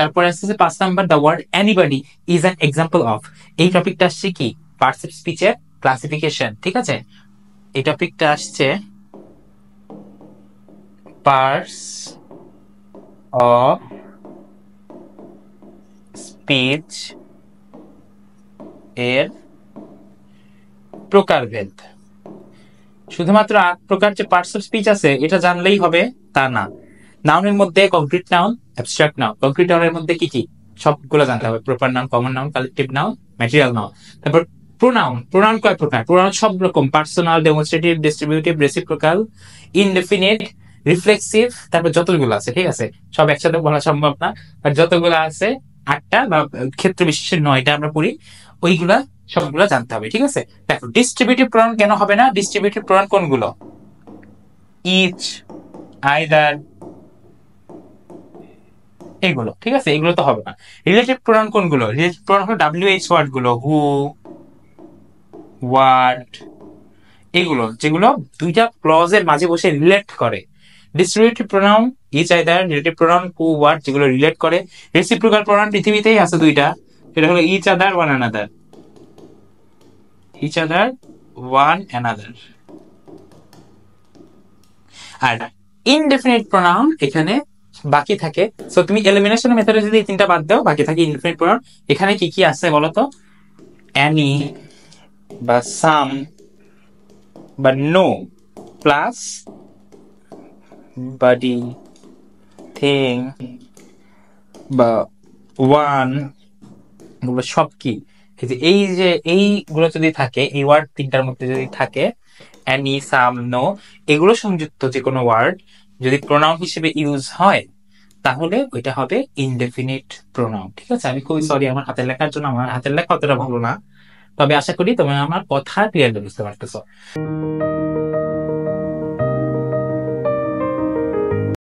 তারপর আসছে 5 number, the word anybody is an example of. এই টপিকটা আসছে কি, পার্টস অফ স্পিচের ক্লাসিফিকেশন। ঠিক আছে, এই টপিকটা আসছে পার্টস অফ স্পিচ এর প্রকারভেদ। শুধুমাত্র 8 প্রকার যে পার্টস অফ স্পিচ আছে এটা জানলেই হবে তা না। নাউনের মধ্যে concrete noun, abstract noun. Concrete নাউনের মধ্যে কি কি সবগুলো জানতে হবে, proper noun, common noun, collective noun, material noun. তারপর প্রোনাউন, প্রোনাউন কয় প্রকার, প্রোনাউন সব রকম, personal, demonstrative, distributive, reciprocal, indefinite, reflexive, তারপর যতগুলো আছে। ঠিক আছে, সব একসাথে বলা সম্ভব না, আর যতগুলো আছে 8টা বা ক্ষেত্র বিশেষে 9টা আমরা পড়ি, ওইগুলা সবগুলো জানতে হবে। ঠিক আছে, দেখো ডিস্ট্রিবিউটিভ প্রোনাউন কেন হবে না, ডিস্ট্রিবিউটিভ প্রোনাউন কোনগুলো, ইচ, আইদার, এগুলো। ঠিক আছে, এগুলো তো হবে না। রিলেটিভ প্রোনাউন কোনগুলো, রিলেটিভ প্রোনাউন হলো WH ওয়ার্ড গুলো, হু, হোয়াট, এগুলো যেগুলো দুইটা ক্লজের মাঝে বসে রিলেট করে। Distributive pronoun each, either, relative pronoun who, what, যেগুলো রিলেট করে। রেসিপ্রোকাল প্রোনাউন পৃথিবীতেই আছে দুইটা, সেটা হলো each other, one another, each other, one another. আর ইনডেফিনিট প্রোনাউন এখানে বাকি থাকে। সো তুমি এলিমিনেশন মেথডে যদি 3টা বাদ দাও, বাকি থাকে ইনডেফিনিট প্রোনাউন। এখানে কি কি আছে বলতো, অ্যানি বা সাম বা নো, প্লাস বডি, থিং বা ওয়ান, এগুলো সব কি, এই যে এইগুলো যদি থাকে, এই ওয়ার্ড 3টার মধ্যে যদি থাকে, অ্যানি, সাম, নো, এগুলো সংযুক্ত যে কোনো ওয়ার্ড যদি প্রোনাউন হিসেবে ইউজ হয়, তাহলে ওইটা হবে ইনডেফিনিট প্রোনাউন। ঠিক আছে, আমি খুবই সরি আমার হাতের লেখার জন্য, আমার হাতের লেখা অতটা ভালো না, তবে আশা করি তুমি আমার কথা ক্লিয়ারলি বুঝতে পারতেছো।